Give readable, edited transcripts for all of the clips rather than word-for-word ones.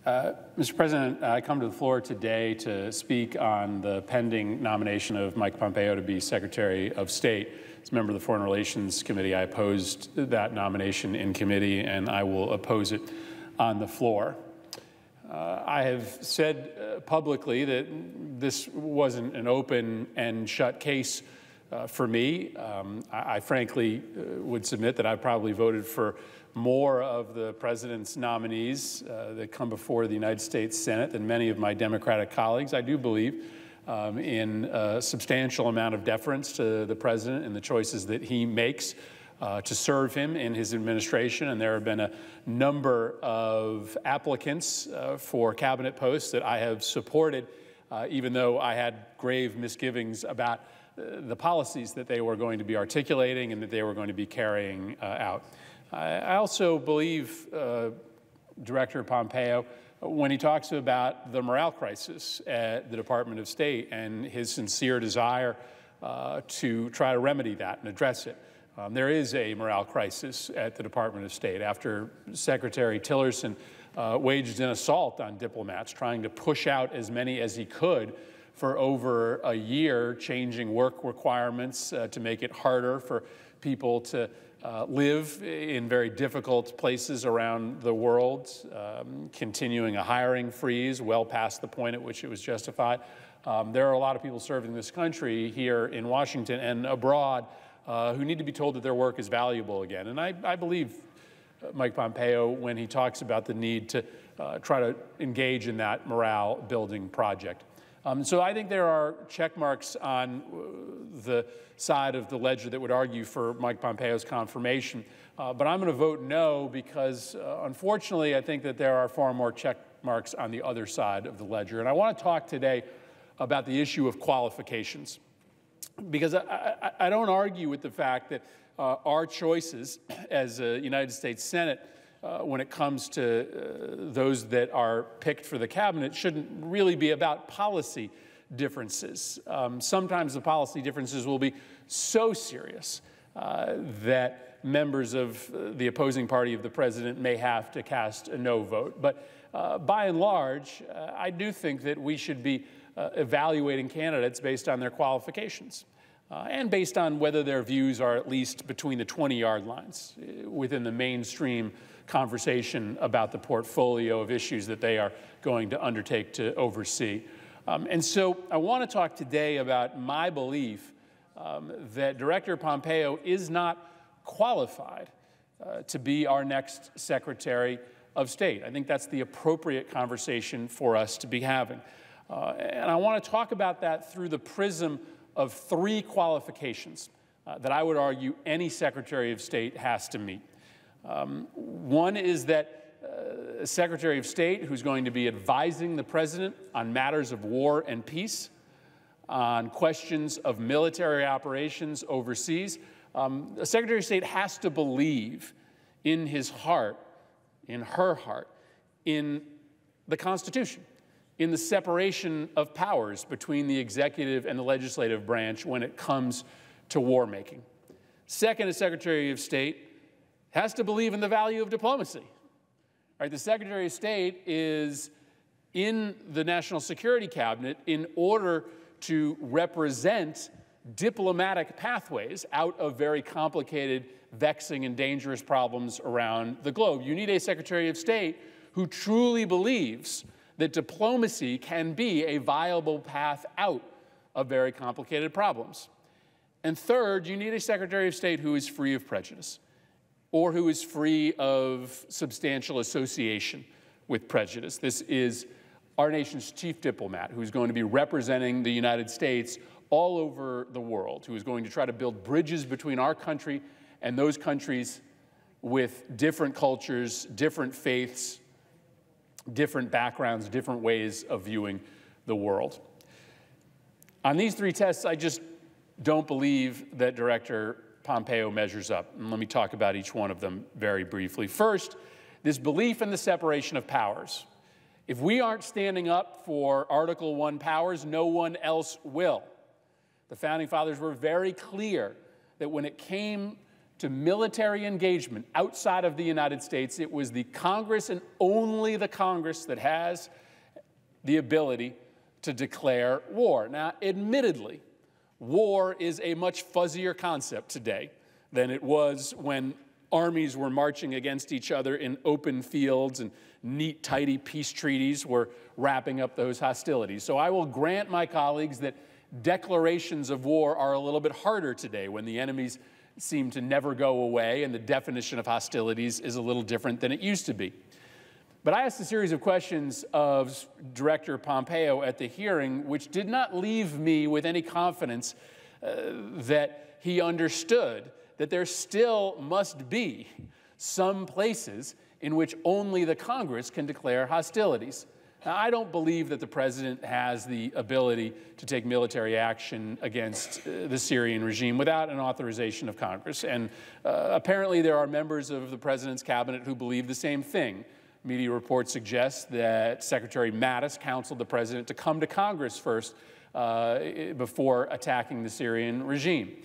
Mr. President, I come to the floor today to speak on the pending nomination of Mike Pompeo to be Secretary of State. As a member of the Foreign Relations Committee, I opposed that nomination in committee, and I will oppose it on the floor. I have said publicly that this wasn't an open and shut case for me. I frankly would submit that I probably voted for more of the president's nominees that come before the United States Senate than many of my Democratic colleagues. I do believe in a substantial amount of deference to the president and the choices that he makes to serve him in his administration. And there have been a number of applicants for cabinet posts that I have supported, even though I had grave misgivings about the policies that they were going to be articulating and that they were going to be carrying out. I also believe Director Pompeo when he talks about the morale crisis at the Department of State and his sincere desire to try to remedy that and address it. There is a morale crisis at the Department of State after Secretary Tillerson waged an assault on diplomats, trying to push out as many as he could for over a year, changing work requirements to make it harder for people to live in very difficult places around the world, continuing a hiring freeze well past the point at which it was justified. There are a lot of people serving this country here in Washington and abroad who need to be told that their work is valuable again. And I believe Mike Pompeo when he talks about the need to try to engage in that morale-building project. So I think there are check marks on the side of the ledger that would argue for Mike Pompeo's confirmation. But I'm going to vote no because, unfortunately, I think that there are far more check marks on the other side of the ledger. And I want to talk today about the issue of qualifications, because I don't argue with the fact that our choices as a United States Senate when it comes to those that are picked for the cabinet shouldn't really be about policy differences. Sometimes the policy differences will be so serious that members of the opposing party of the president may have to cast a no vote. But by and large, I do think that we should be evaluating candidates based on their qualifications and based on whether their views are at least between the 20-yard lines within the mainstream conversation about the portfolio of issues that they are going to undertake to oversee. And so I want to talk today about my belief that Director Pompeo is not qualified to be our next Secretary of State. I think that's the appropriate conversation for us to be having. And I want to talk about that through the prism of three qualifications that I would argue any Secretary of State has to meet. One is that a Secretary of State who's going to be advising the President on matters of war and peace, on questions of military operations overseas, a Secretary of State has to believe in his heart, in her heart, in the Constitution, in the separation of powers between the executive and the legislative branch when it comes to war making. Second, a Secretary of State has to believe in the value of diplomacy. Right, the Secretary of State is in the National Security Cabinet in order to represent diplomatic pathways out of very complicated, vexing, and dangerous problems around the globe. You need a Secretary of State who truly believes that diplomacy can be a viable path out of very complicated problems. And third, you need a Secretary of State who is free of prejudice, or who is free of substantial association with prejudice. This is our nation's chief diplomat, who's going to be representing the United States all over the world, who is going to try to build bridges between our country and those countries with different cultures, different faiths, different backgrounds, different ways of viewing the world. On these three tests, I just don't believe that Director Pompeo measures up. And let me talk about each one of them very briefly. First, this belief in the separation of powers. If we aren't standing up for Article I powers, no one else will. The Founding Fathers were very clear that when it came to military engagement outside of the United States, it was the Congress and only the Congress that has the ability to declare war. Now, admittedly, war is a much fuzzier concept today than it was when armies were marching against each other in open fields and neat, tidy peace treaties were wrapping up those hostilities. So I will grant my colleagues that declarations of war are a little bit harder today when the enemies seem to never go away and the definition of hostilities is a little different than it used to be. But I asked a series of questions of Director Pompeo at the hearing, which did not leave me with any confidence that he understood that there still must be some places in which only the Congress can declare hostilities. Now, I don't believe that the president has the ability to take military action against the Syrian regime without an authorization of Congress. And apparently there are members of the president's cabinet who believe the same thing. Media reports suggest that Secretary Mattis counseled the president to come to Congress first before attacking the Syrian regime.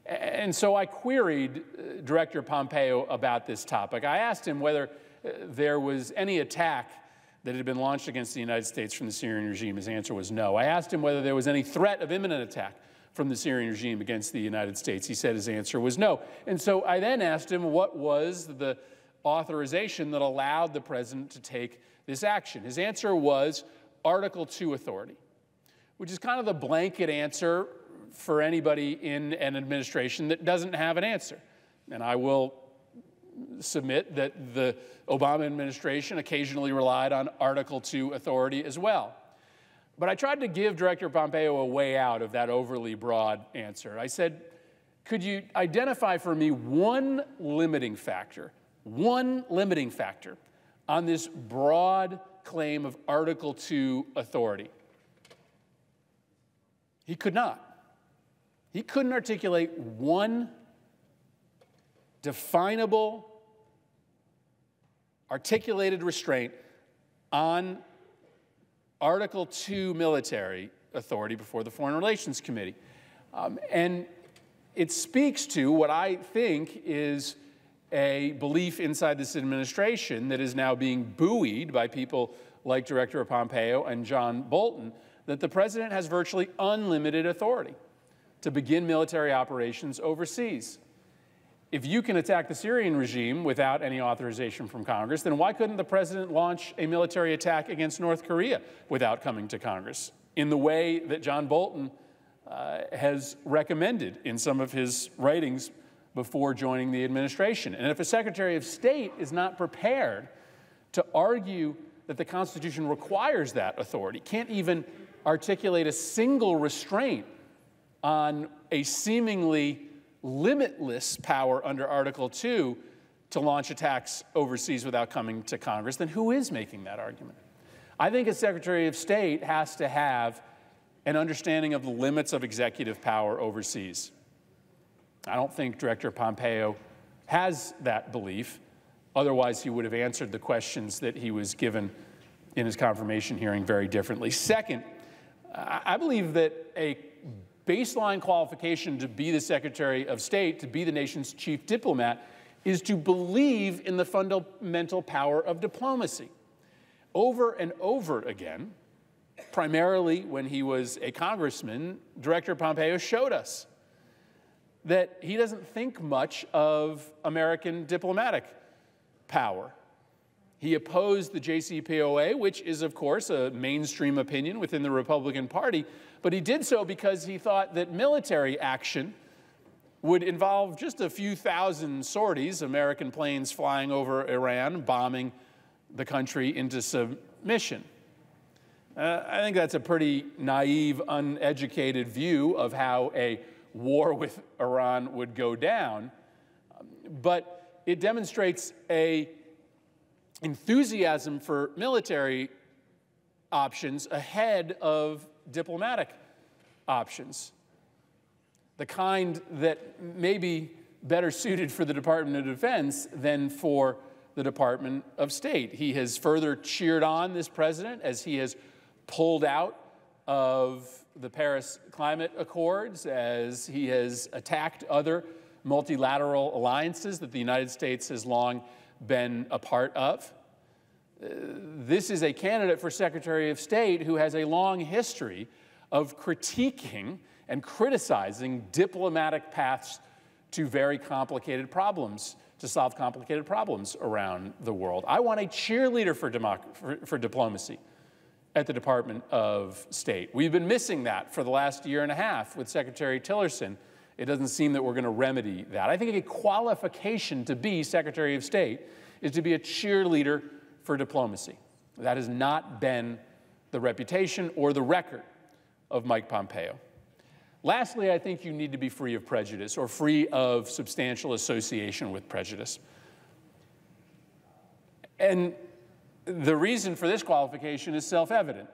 And so I queried Director Pompeo about this topic. I asked him whether there was any attack that had been launched against the United States from the Syrian regime. His answer was no. I asked him whether there was any threat of imminent attack from the Syrian regime against the United States. He said his answer was no. And so I then asked him what was the authorization that allowed the president to take this action. His answer was Article 2 authority, which is kind of the blanket answer for anybody in an administration that doesn't have an answer. And I will submit that the Obama administration occasionally relied on Article 2 authority as well. But I tried to give Director Pompeo a way out of that overly broad answer. I said, could you identify for me one limiting factor on this broad claim of Article 2 authority? He could not. He couldn't articulate one definable, articulated restraint on Article 2 military authority before the Foreign Relations Committee. And it speaks to what I think is a belief inside this administration that is now being buoyed by people like Director Pompeo and John Bolton, that the president has virtually unlimited authority to begin military operations overseas. If you can attack the Syrian regime without any authorization from Congress, then why couldn't the president launch a military attack against North Korea without coming to Congress in the way that John Bolton has recommended in some of his writings before joining the administration? And if a Secretary of State is not prepared to argue that the Constitution requires that authority, can't even articulate a single restraint on a seemingly limitless power under Article 2 to launch attacks overseas without coming to Congress, then who is making that argument? I think a Secretary of State has to have an understanding of the limits of executive power overseas. I don't think Director Pompeo has that belief. Otherwise, he would have answered the questions that he was given in his confirmation hearing very differently. Second, I believe that a baseline qualification to be the Secretary of State, to be the nation's chief diplomat, is to believe in the fundamental power of diplomacy. Over and over again, primarily when he was a congressman, Director Pompeo showed us that he doesn't think much of American diplomatic power. He opposed the JCPOA, which is, of course, a mainstream opinion within the Republican Party, but he did so because he thought that military action would involve just a few thousand sorties, American planes flying over Iran, bombing the country into submission. I think that's a pretty naive, uneducated view of how a war with Iran would go down, but it demonstrates an enthusiasm for military options ahead of diplomatic options, the kind that may be better suited for the Department of Defense than for the Department of State. He has further cheered on this president as he has pulled out of the Paris Climate Accords, as he has attacked other multilateral alliances that the United States has long been a part of. This is a candidate for Secretary of State who has a long history of critiquing and criticizing diplomatic paths to very complicated problems, to solve complicated problems around the world. I want a cheerleader for diplomacy at the Department of State. We've been missing that for the last year and a half with Secretary Tillerson. It doesn't seem that we're going to remedy that. I think a qualification to be Secretary of State is to be a cheerleader for diplomacy. That has not been the reputation or the record of Mike Pompeo. Lastly, I think you need to be free of prejudice or free of substantial association with prejudice. And the reason for this qualification is self-evident.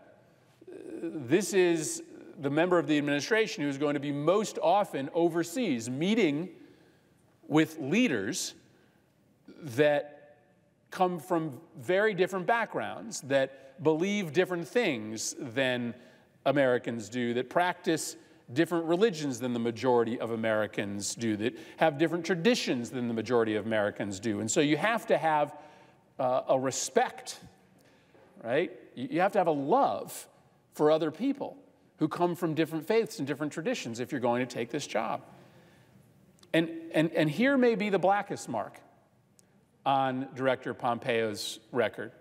This is the member of the administration who is going to be most often overseas, meeting with leaders that come from very different backgrounds, that believe different things than Americans do, that practice different religions than the majority of Americans do, that have different traditions than the majority of Americans do. And so you have to have a respect, right? You have to have a love for other people who come from different faiths and different traditions if you're going to take this job. And here may be the blackest mark on Director Pompeo's record,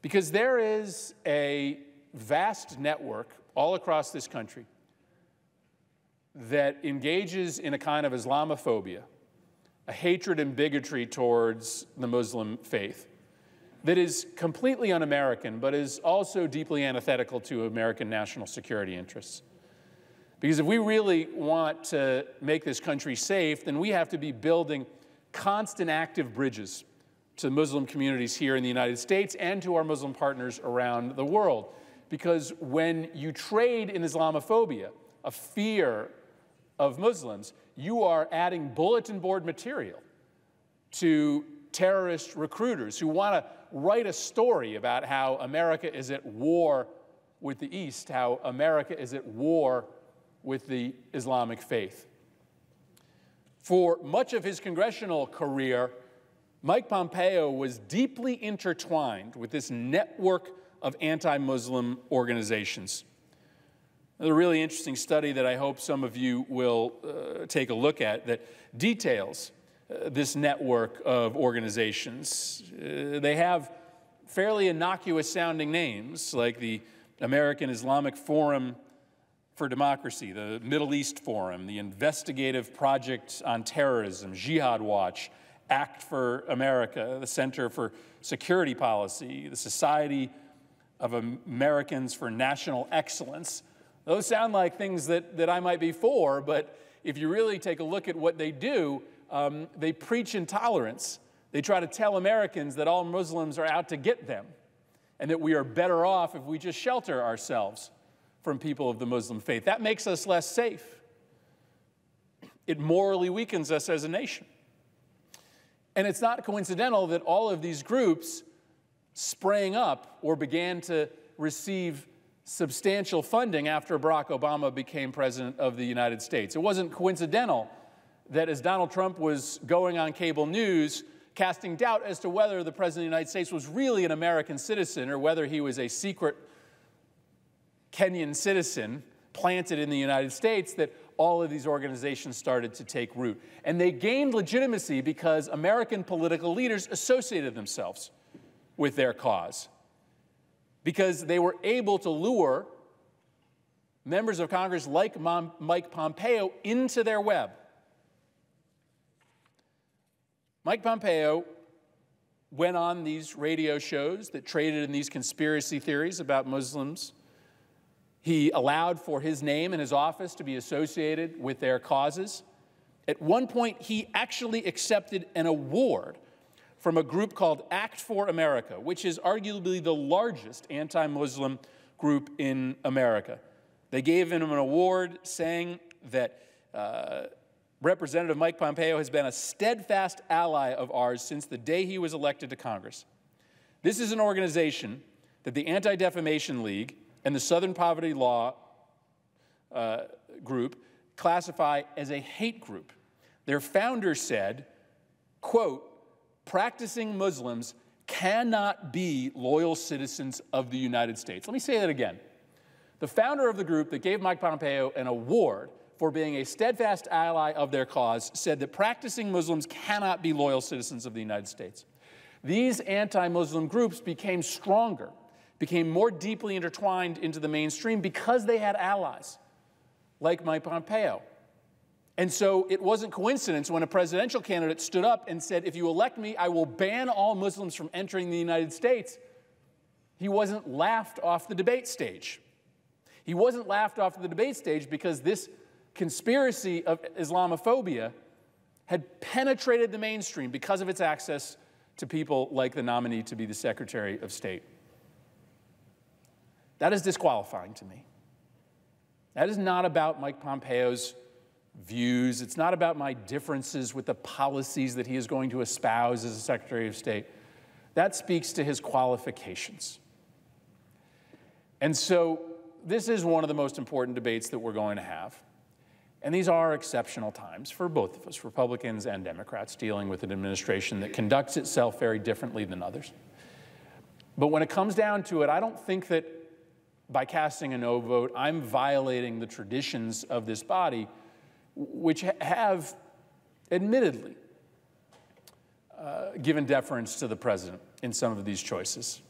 because there is a vast network all across this country that engages in a kind of Islamophobia, a hatred and bigotry towards the Muslim faith that is completely un-American, but is also deeply antithetical to American national security interests. Because if we really want to make this country safe, then we have to be building constant active bridges to Muslim communities here in the United States and to our Muslim partners around the world. Because when you trade in Islamophobia, a fear of Muslims, you are adding bulletin board material to terrorist recruiters who want to write a story about how America is at war with the East, how America is at war with the Islamic faith. For much of his congressional career, Mike Pompeo was deeply intertwined with this network of anti-Muslim organizations. There's a really interesting study that I hope some of you will take a look at that details this network of organizations. They have fairly innocuous sounding names like the American Islamic Forum for Democracy, the Middle East Forum, the Investigative Project on Terrorism, Jihad Watch, Act for America, the Center for Security Policy, the Society of Americans for National Excellence. Those sound like things that I might be for, but if you really take a look at what they do, they preach intolerance. They try to tell Americans that all Muslims are out to get them and that we are better off if we just shelter ourselves from people of the Muslim faith. That makes us less safe. It morally weakens us as a nation. And it's not coincidental that all of these groups sprang up or began to receive substantial funding after Barack Obama became president of the United States. It wasn't coincidental that as Donald Trump was going on cable news, casting doubt as to whether the president of the United States was really an American citizen or whether he was a secret Kenyan citizen planted in the United States, that all of these organizations started to take root. And they gained legitimacy because American political leaders associated themselves with their cause, because they were able to lure members of Congress like Mike Pompeo into their web. Mike Pompeo went on these radio shows that traded in these conspiracy theories about Muslims. He allowed for his name and his office to be associated with their causes. At one point, he actually accepted an award from a group called Act for America, which is arguably the largest anti-Muslim group in America. They gave him an award saying that Representative Mike Pompeo has been a steadfast ally of ours since the day he was elected to Congress. This is an organization that the Anti-Defamation League and the Southern Poverty Law group classify as a hate group. their founder said, quote, "Practicing Muslims cannot be loyal citizens of the United States." Let me say that again. The founder of the group that gave Mike Pompeo an award for being a steadfast ally of their cause said that practicing Muslims cannot be loyal citizens of the United States. These anti-Muslim groups became stronger, became more deeply intertwined into the mainstream because they had allies like Mike Pompeo. And so it wasn't coincidence when a presidential candidate stood up and said, "If you elect me, I will ban all Muslims from entering the United States." He wasn't laughed off the debate stage. He wasn't laughed off the debate stage because this conspiracy of Islamophobia had penetrated the mainstream because of its access to people like the nominee to be the Secretary of State. That is disqualifying to me. That is not about Mike Pompeo's views. It's not about my differences with the policies that he is going to espouse as a Secretary of State. That speaks to his qualifications. And so this is one of the most important debates that we're going to have. And these are exceptional times for both of us, Republicans and Democrats, dealing with an administration that conducts itself very differently than others. But when it comes down to it, I don't think that by casting a no vote, I'm violating the traditions of this body, which have, admittedly, given deference to the president in some of these choices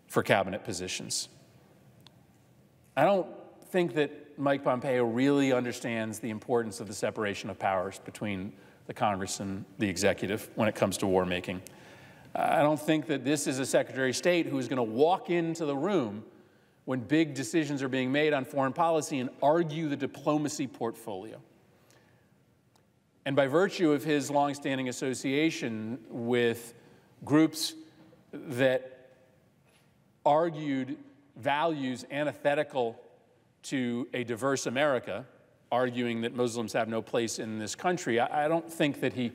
for cabinet positions. I don't think that Mike Pompeo really understands the importance of the separation of powers between the Congress and the executive when it comes to war making. I don't think that this is a Secretary of State who is going to walk into the room when big decisions are being made on foreign policy and argue the diplomacy portfolio. And by virtue of his longstanding association with groups that argued values antithetical to a diverse America, arguing that Muslims have no place in this country, I don't think that he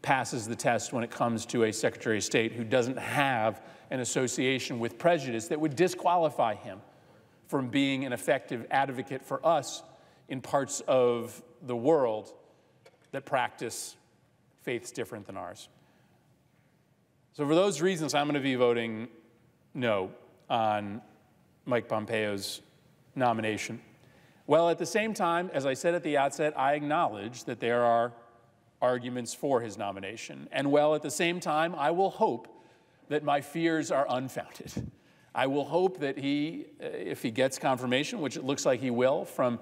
passes the test when it comes to a Secretary of State who doesn't have an association with prejudice that would disqualify him from being an effective advocate for us in parts of the world that practice faiths different than ours. So for those reasons, I'm going to be voting no on Mike Pompeo's nomination. Well, at the same time, as I said at the outset, I acknowledge that there are arguments for his nomination. And while at the same time, I will hope that my fears are unfounded. I will hope that he, if he gets confirmation, which it looks like he will from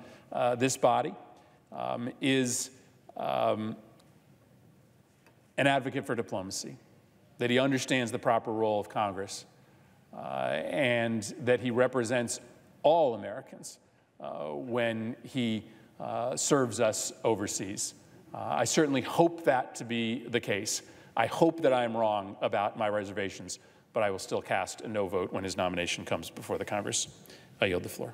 this body, is an advocate for diplomacy, that he understands the proper role of Congress, and that he represents all Americans when he serves us overseas. I certainly hope that to be the case. I hope that I am wrong about my reservations, but I will still cast a no vote when his nomination comes before the Congress. I yield the floor.